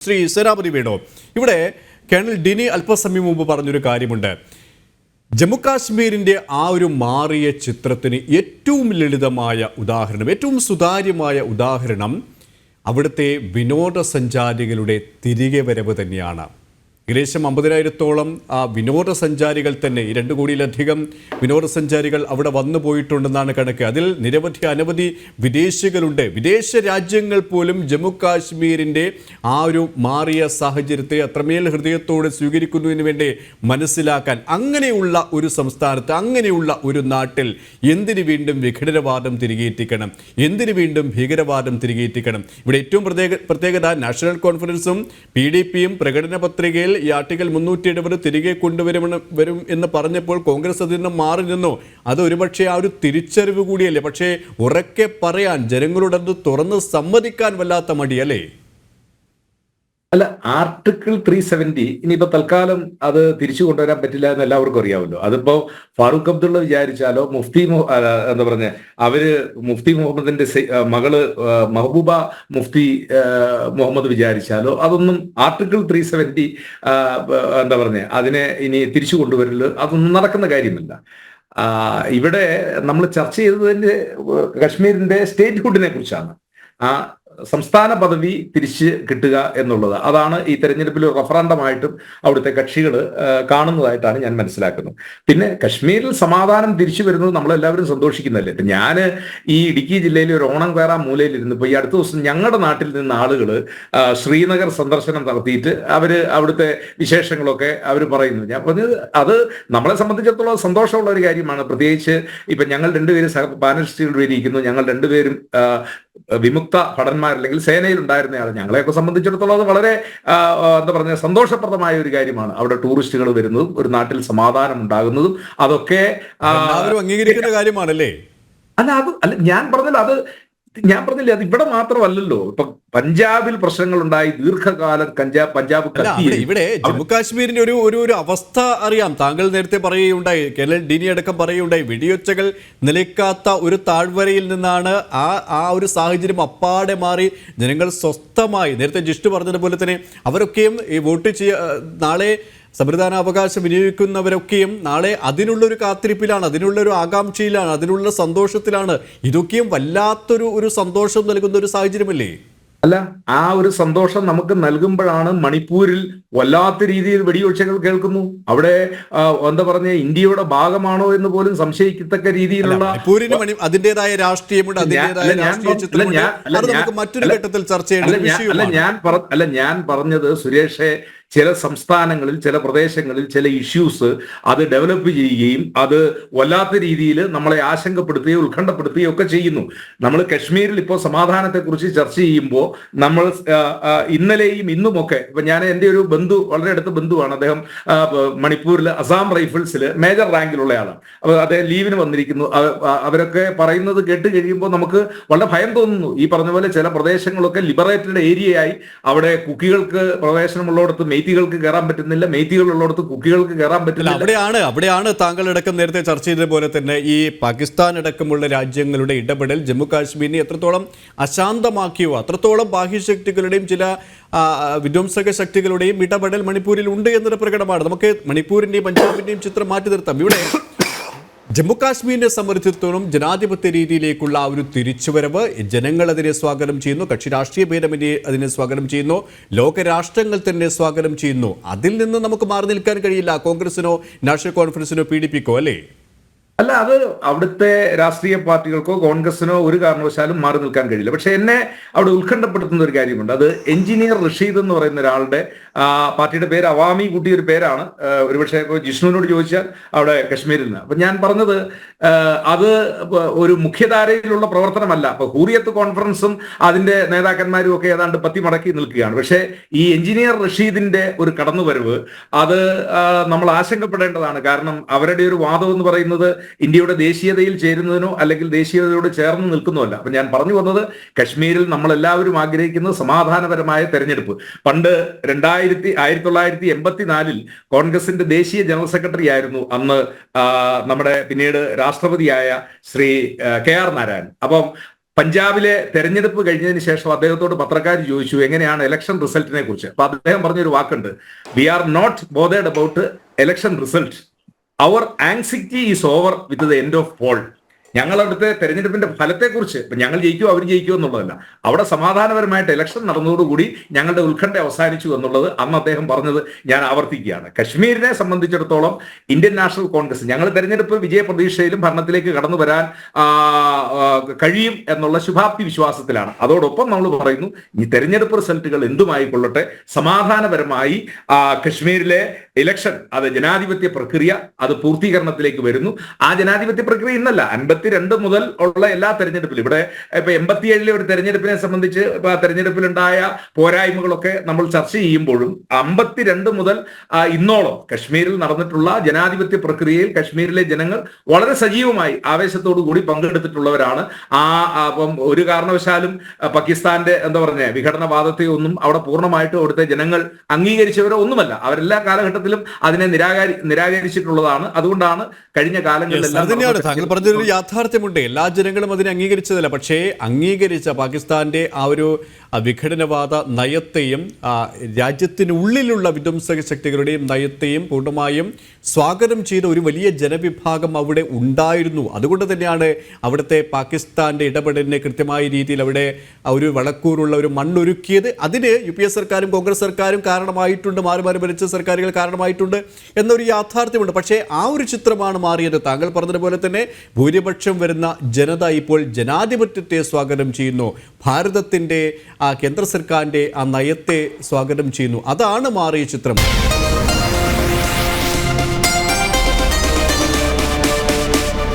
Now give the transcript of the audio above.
ശ്രീ സേനാപതി വേണു, ഇവിടെ കേണൽ ഡിനി അല്പസമയം മുമ്പ് പറഞ്ഞൊരു കാര്യമുണ്ട്. ജമ്മുകാശ്മീരിൻ്റെ ആ ഒരു മാറിയ ചിത്രത്തിന് ഏറ്റവും ലളിതമായ ഉദാഹരണം, ഏറ്റവും സുതാര്യമായ ഉദാഹരണം അവിടുത്തെ വിനോദസഞ്ചാരികളുടെ തിരികെ വരവ് തന്നെയാണ്. ഏകദേശം 50,000-ഓളം വിനോദസഞ്ചാരികൾ തന്നെ, 2 കോടിയിലധികം വിനോദസഞ്ചാരികൾ അവിടെ വന്നു പോയിട്ടുണ്ടെന്നാണ് കണക്ക്. അതിൽ അനവധി വിദേശികളുണ്ട്. വിദേശ രാജ്യങ്ങൾ പോലും ജമ്മു കാശ്മീരിൻ്റെ ആ ഒരു മാറിയ സാഹചര്യത്തെ അത്രമേൽ ഹൃദയത്തോടെ സ്വീകരിക്കുന്നതിന് വേണ്ടി മനസ്സിലാക്കാൻ, അങ്ങനെയുള്ള ഒരു സംസ്ഥാനത്ത്, അങ്ങനെയുള്ള ഒരു നാട്ടിൽ എന്തിനു വീണ്ടും വിഘടനവാദം തിരികെയെത്തിക്കണം, എന്തിനു വീണ്ടും ഭീകരവാദം തിരികെയെത്തിക്കണം? ഇവിടെ ഏറ്റവും പ്രത്യേകത നാഷണൽ കോൺഫറൻസും PDPയും പ്രകടന പത്രികയിൽ ഈ ആർട്ടിക്കിൾ 370 തിരികെ വരും എന്ന് പറഞ്ഞപ്പോൾ കോൺഗ്രസ് അതിൽ നിന്ന് മാറി നിന്നു. അത് ഒരുപക്ഷെ ആ ഒരു തിരിച്ചറിവ് കൂടിയല്ലേ? പക്ഷേ ഉറക്കെ പറയാൻ, ജനങ്ങളോടത് തുറന്ന് സമ്മതിക്കാൻ വല്ലാത്ത മടിയല്ലേ? അല്ല, ആർട്ടിക്കിൾ 370 ഇനിയിപ്പോ തൽക്കാലം അത് തിരിച്ചു കൊണ്ടുവരാൻ പറ്റില്ല എന്ന് എല്ലാവർക്കും അറിയാമല്ലോ. അതിപ്പോ ഫാറൂഖ് അബ്ദുള്ള വിചാരിച്ചാലോ, എന്താ പറഞ്ഞ മുഫ്തി മുഹമ്മദിന്റെ മകള് മെഹബൂബ മുഫ്തി മുഹമ്മദ് വിചാരിച്ചാലോ അതൊന്നും ആർട്ടിക്കിൾ 370 എന്താ പറഞ്ഞ അതിനെ ഇനി തിരിച്ചു കൊണ്ടുവരല് അതൊന്നും നടക്കുന്ന കാര്യമല്ല. ഇവിടെ നമ്മൾ ചർച്ച ചെയ്തതിന്റെ കശ്മീരിന്റെ സ്റ്റേറ്റ്ഹുഡിനെ കുറിച്ചാണ്. സംസ്ഥാന പദവി തിരിച്ച് കിട്ടുക എന്നുള്ളത്, അതാണ് ഈ തെരഞ്ഞെടുപ്പിൽ റഫറണ്ടമായിട്ടും അവിടുത്തെ കക്ഷികൾ കാണുന്നതായിട്ടാണ് ഞാൻ മനസ്സിലാക്കുന്നത്. പിന്നെ കശ്മീരിൽ സമാധാനം തിരിച്ചു വരുന്നത് നമ്മളെല്ലാവരും സന്തോഷിക്കുന്നതല്ലേ. ഇപ്പം ഞാൻ ഈ ഇടുക്കി ജില്ലയിലെ ഒരു ഓണം കയറാ മൂലയിലിരുന്നു. ഇപ്പോൾ ഈ അടുത്ത ദിവസം ഞങ്ങളുടെ നാട്ടിൽ നിന്ന് ആളുകൾ ശ്രീനഗർ സന്ദർശനം നടത്തിയിട്ട് അവിടുത്തെ വിശേഷങ്ങളൊക്കെ അവർ പറയുന്നു. ഞാൻ പറഞ്ഞത് അത് നമ്മളെ സംബന്ധിച്ചിടത്തോളം സന്തോഷമുള്ള ഒരു കാര്യമാണ്. പ്രത്യേകിച്ച് ഇപ്പം ഞങ്ങൾ രണ്ടുപേരും പാനലിസ്റ്റുകൾ ഇരിക്കുന്നു. ഞങ്ങൾ രണ്ടുപേരും വിമുക്ത ഭടന്മാർ അല്ലെങ്കിൽ സേനയിൽ ഉണ്ടായിരുന്നയാൾ. ഞങ്ങളെയൊക്കെ സംബന്ധിച്ചിടത്തോളം അത് വളരെ എന്താ പറഞ്ഞ സന്തോഷപ്രദമായ ഒരു കാര്യമാണ്. അവിടെ ടൂറിസ്റ്റുകൾ വരുന്നതും ഒരു നാട്ടിൽ സമാധാനം ഉണ്ടാകുന്നതും അതൊക്കെ അംഗീകരിക്കുന്ന കാര്യമാണല്ലേ? അല്ല ഞാൻ പറഞ്ഞില്ലേ, അത് ഇവിടെ മാത്രമല്ലല്ലോ. ഇപ്പൊ പഞ്ചാബിൽ പ്രശ്നങ്ങളുണ്ടായി, ദീർഘകാലം പഞ്ചാബ് ഇവിടെ ജമ്മു കാശ്മീരിന്റെ ഒരു അവസ്ഥ അറിയാം. താങ്കൾ നേരത്തെ പറയുകയുണ്ടായി, കേരള ഡിനി അടക്കം പറയുകയുണ്ടായി, വെടിയൊച്ചകൾ നിലയ്ക്കാത്ത ഒരു താഴ്വരയിൽ നിന്നാണ് ആ ഒരു സാഹചര്യം അപ്പാടെ മാറി ജനങ്ങൾ സ്വസ്ഥമായി, നേരത്തെ ജിഷ്ണു പറഞ്ഞതുപോലെ തന്നെ അവരൊക്കെയും ഈ വോട്ട് നാളെ സമ്മതിദാനാവകാശം വിനിയോഗിക്കുന്നവരൊക്കെയും നാളെ അതിനുള്ളൊരു കാത്തിരിപ്പിലാണ്, അതിനുള്ളൊരു ആകാംക്ഷയിലാണ്, അതിനുള്ള സന്തോഷത്തിലാണ്. ഇതൊക്കെയും വല്ലാത്തൊരു സന്തോഷം നൽകുന്ന ഒരു സാഹചര്യമല്ലേ? അല്ല, ആ ഒരു സന്തോഷം നമുക്ക് നൽകുമ്പോഴാണ് മണിപ്പൂരിൽ വല്ലാത്ത രീതിയിൽ വെടിയൊച്ചകൾ കേൾക്കുന്നു. അവിടെ എന്താ പറഞ്ഞ ഇന്ത്യയുടെ ഭാഗമാണോ എന്ന് പോലും സംശയിക്കത്തക്ക രീതിയിലുള്ള അതിന്റേതായ രാഷ്ട്രീയമുണ്ട്, അതിന്റേതായ രാഷ്ട്രീയ ചിത്രമുണ്ട്. മറ്റൊരു ഘട്ടത്തിൽ ചർച്ച ചെയ്യേണ്ട ഞാൻ പറഞ്ഞത് സുരേഷെ, ചില സംസ്ഥാനങ്ങളിൽ, ചില പ്രദേശങ്ങളിൽ ചില ഇഷ്യൂസ് അത് ഡെവലപ്പ് ചെയ്യുകയും അത് വല്ലാത്ത രീതിയിൽ നമ്മളെ ആശങ്കപ്പെടുത്തുകയും ഉത്കണ്ഠപ്പെടുത്തുകയും ഒക്കെ ചെയ്യുന്നു. നമ്മൾ കശ്മീരിൽ ഇപ്പോൾ സമാധാനത്തെക്കുറിച്ച് ചർച്ച ചെയ്യുമ്പോൾ നമ്മൾ ഇന്നലെയും ഇന്നുമൊക്കെ, ഇപ്പൊ ഞാൻ എൻ്റെ ഒരു ബന്ധു, വളരെ അടുത്ത ബന്ധുവാണ് അദ്ദേഹം, മണിപ്പൂരിൽ അസാം റൈഫിൾസിൽ മേജർ റാങ്കിലുള്ള ആളാണ്. അപ്പോൾ അദ്ദേഹം ലീവിന് വന്നിരിക്കുന്നു. അവരൊക്കെ പറയുന്നത് കേട്ട് കഴിയുമ്പോൾ നമുക്ക് വളരെ ഭയം തോന്നുന്നു. ഈ പറഞ്ഞ പോലെ ചില പ്രദേശങ്ങളൊക്കെ ലിബറേറ്റഡ് ഏരിയയായി, അവിടെ കുക്കികൾക്ക് പ്രവേശനമുള്ളിടത്ത് മെയ്തികൾക്ക് കയറാൻ പറ്റുന്നില്ല, മെയ്തികളുള്ളിടത്ത് കുക്കികൾക്ക് കയറാൻ പറ്റുന്നില്ല. അവിടെയാണ് താങ്കളടക്കം നേരത്തെ ചർച്ച ചെയ്തതുപോലെ തന്നെ ഈ പാകിസ്ഥാൻ അടക്കമുള്ള രാജ്യങ്ങളുടെ ഇടപെടൽ ജമ്മു കാശ്മീരിനെ എത്രത്തോളം അശാന്തമാക്കിയോ അത്രത്തോളം ബാഹ്യശക്തികളുടെയും ചില വിധ്വംസക ശക്തികളുടെയും ഇടപെടൽ മണിപ്പൂരിൽ ഉണ്ട് എന്നത് പ്രകടമാണ്. നമുക്ക് മണിപ്പൂരിന്റെയും പഞ്ചാബിന്റെയും ചിത്രം മാറ്റി നിർത്താം. ഇവിടെ ജമ്മു കാശ്മീരിനെ സംബന്ധിച്ചിടത്തോളം ജനാധിപത്യ രീതിയിലേക്കുള്ള ആ ഒരു തിരിച്ചുവരവ് ജനങ്ങൾ അതിനെ സ്വാഗതം ചെയ്യുന്നു. കക്ഷി രാഷ്ട്രീയ ഭേദമന്യേ അതിനെ സ്വാഗതം ചെയ്യുന്നു. ലോകരാഷ്ട്രങ്ങൾ തന്നെ സ്വാഗതം ചെയ്യുന്നു. അതിൽ നിന്ന് നമുക്ക് മാറി നിൽക്കാൻ കഴിയില്ല കോൺഗ്രസിനോ നാഷണൽ കോൺഫറൻസിനോ PDPക്കോ, അല്ലേ? അല്ല, അത് അവിടുത്തെ രാഷ്ട്രീയ പാർട്ടികൾക്കോ കോൺഗ്രസിനോ ഒരു കാരണവശാലും മാറി നിൽക്കാൻ കഴിയില്ല. പക്ഷെ എന്നെ അവിടെ ഉത്കണ്ഠപ്പെടുത്തുന്ന ഒരു കാര്യമുണ്ട്. അത് എഞ്ചിനീയർ റഷീദ് എന്ന് പറയുന്ന ഒരാളുടെ പാർട്ടിയുടെ പേര് അവാമി കൂട്ടിയ ഒരു പേരാണ്. ഒരുപക്ഷെ ജിഷ്ണുവിനോട് ചോദിച്ചാൽ അവിടെ കശ്മീരിൽ നിന്ന്. അപ്പൊ ഞാൻ പറഞ്ഞത് അത് ഒരു മുഖ്യധാരയിലുള്ള പ്രവർത്തനമല്ല. അപ്പൊ ഹൂറിയത്ത് കോൺഫറൻസും അതിന്റെ നേതാക്കന്മാരും ഒക്കെ ഏതാണ്ട് പത്തി മടക്കി നിൽക്കുകയാണ്. പക്ഷേ ഈ എഞ്ചിനീയർ റഷീദിന്റെ ഒരു കടന്നുവരവ് അത് നമ്മൾ ആശങ്കപ്പെടേണ്ടതാണ്. കാരണം അവരുടെ ഒരു വാദം എന്ന് പറയുന്നത് ഇന്ത്യയുടെ ദേശീയതയിൽ ചേരുന്നതിനോ അല്ലെങ്കിൽ ദേശീയതയോട് ചേർന്ന് നിൽക്കുന്നതല്ല. അപ്പൊ ഞാൻ പറഞ്ഞു വന്നത്, കശ്മീരിൽ നമ്മൾ എല്ലാവരും ആഗ്രഹിക്കുന്നത് സമാധാനപരമായ തെരഞ്ഞെടുപ്പ്. പണ്ട് 1984 കോൺഗ്രസിന്റെ ദേശീയ ജനറൽ സെക്രട്ടറി ആയിരുന്നു അന്ന് നമ്മുടെ പിന്നീട് രാഷ്ട്രപതിയായ ശ്രീ KR നാരായണൻ. അപ്പം പഞ്ചാബിലെ തെരഞ്ഞെടുപ്പ് കഴിഞ്ഞതിന് ശേഷം അദ്ദേഹത്തോട് പത്രക്കാർ ചോദിച്ചു എങ്ങനെയാണ് ഇലക്ഷൻ റിസൾട്ടിനെ കുറിച്ച്. അപ്പൊ അദ്ദേഹം പറഞ്ഞൊരു വാക്കുണ്ട്, we are not bothered about election result, our anxiety is over with the end of poll. ഞങ്ങളവിടുത്തെ തെരഞ്ഞെടുപ്പിന്റെ ഫലത്തെക്കുറിച്ച് ഇപ്പൊ ഞങ്ങൾ ജയിക്കുമോ അവർ ജയിക്കുമോ എന്നുള്ളതല്ല, അവിടെ സമാധാനപരമായിട്ട് ഇലക്ഷൻ നടന്നതോടുകൂടി ഞങ്ങളുടെ ഉത്കണ്ഠ അവസാനിച്ചു എന്നുള്ളത് അന്ന് അദ്ദേഹം പറഞ്ഞത് ഞാൻ ആവർത്തിക്കുകയാണ്. കശ്മീരിനെ സംബന്ധിച്ചിടത്തോളം ഇന്ത്യൻ നാഷണൽ കോൺഗ്രസ് ഞങ്ങൾ തെരഞ്ഞെടുപ്പ് വിജയ പ്രതീക്ഷയിലും ഭരണത്തിലേക്ക് കടന്നു വരാൻ കഴിയും എന്നുള്ള ശുഭാപ്തി വിശ്വാസത്തിലാണ്. അതോടൊപ്പം നമ്മൾ പറയുന്നു ഈ തെരഞ്ഞെടുപ്പ് റിസൾട്ടുകൾ എന്തുമായിക്കൊള്ളട്ടെ, സമാധാനപരമായി കശ്മീരിലെ ഇലക്ഷൻ അത് ജനാധിപത്യ പ്രക്രിയ അത് പൂർത്തീകരണത്തിലേക്ക് വരുന്നു. ആ ജനാധിപത്യ പ്രക്രിയ ഇന്നല്ല, 52 മുതൽ ഉള്ള എല്ലാ തെരഞ്ഞെടുപ്പിലും, ഇവിടെ ഇപ്പൊ 87 ഒരു തെരഞ്ഞെടുപ്പിനെ സംബന്ധിച്ച് തെരഞ്ഞെടുപ്പിലുണ്ടായ പോരായ്മകളൊക്കെ നമ്മൾ ചർച്ച ചെയ്യുമ്പോഴും 52 മുതൽ ഇന്നോളം കശ്മീരിൽ നടന്നിട്ടുള്ള ജനാധിപത്യ പ്രക്രിയയിൽ കശ്മീരിലെ ജനങ്ങൾ വളരെ സജീവമായി ആവേശത്തോടു കൂടി പങ്കെടുത്തിട്ടുള്ളവരാണ്. അപ്പം ഒരു കാരണവശാലും പാകിസ്ഥാന്റെ വിഘടനവാദത്തെ ഒന്നും അവിടെ പൂർണ്ണമായിട്ടും അവിടുത്തെ ജനങ്ങൾ അംഗീകരിച്ചവരോ ഒന്നുമല്ല. അവരെല്ലാ കാലഘട്ടത്തിലും അതിനെ നിരാകരിച്ചിട്ടുള്ളതാണ്. അതുകൊണ്ടാണ് കഴിഞ്ഞ കാലങ്ങളിലെല്ലാം താങ്കൾ പറഞ്ഞൊരു യാഥാർത്ഥ്യമുണ്ട്, എല്ലാ ജനങ്ങളും അതിനെ അംഗീകരിച്ചതല്ല. പക്ഷേ അംഗീകരിച്ച പാകിസ്ഥാന്റെ ആ ഒരു വിഘടനവാദ നയത്തെയും രാജ്യത്തിനുള്ളിലുള്ള വിധ്വംസക ശക്തികളുടെയും നയത്തെയും പൂർണ്ണമായും സ്വാഗതം ചെയ്ത ഒരു വലിയ ജനവിഭാഗം അവിടെ ഉണ്ടായിരുന്നു. അതുകൊണ്ട് തന്നെയാണ് അവിടുത്തെ പാകിസ്ഥാന്റെ ഇടപെടലിനെ കൃത്യമായ രീതിയിൽ അവിടെ ഒരു വളക്കൂറുള്ള ഒരു മണ്ണൊരുക്കിയത്. അതിന് UPA സർക്കാരും കോൺഗ്രസ് സർക്കാരും കാരണമായിട്ടുണ്ട്, മാറി മാറി ഭരിച്ച സർക്കാരുകൾ കാരണമായിട്ടുണ്ട് എന്നൊരു യാഥാർത്ഥ്യമുണ്ട്. പക്ഷേ ആ ഒരു ചിത്രമാണ് മാറിയത്. താങ്കൾ പറഞ്ഞതുപോലെ തന്നെ ഭൂരിപക്ഷം വരുന്ന ജനത ഇപ്പോൾ ജനാധിപത്യത്തെ സ്വാഗതം ചെയ്യുന്നു, ഭാരതത്തിൻ്റെ കേന്ദ്ര സർക്കാരിൻ്റെ ആ നയത്തെ സ്വാഗതം ചെയ്യുന്നു. അതാണ് മാറിയ ചിത്രം.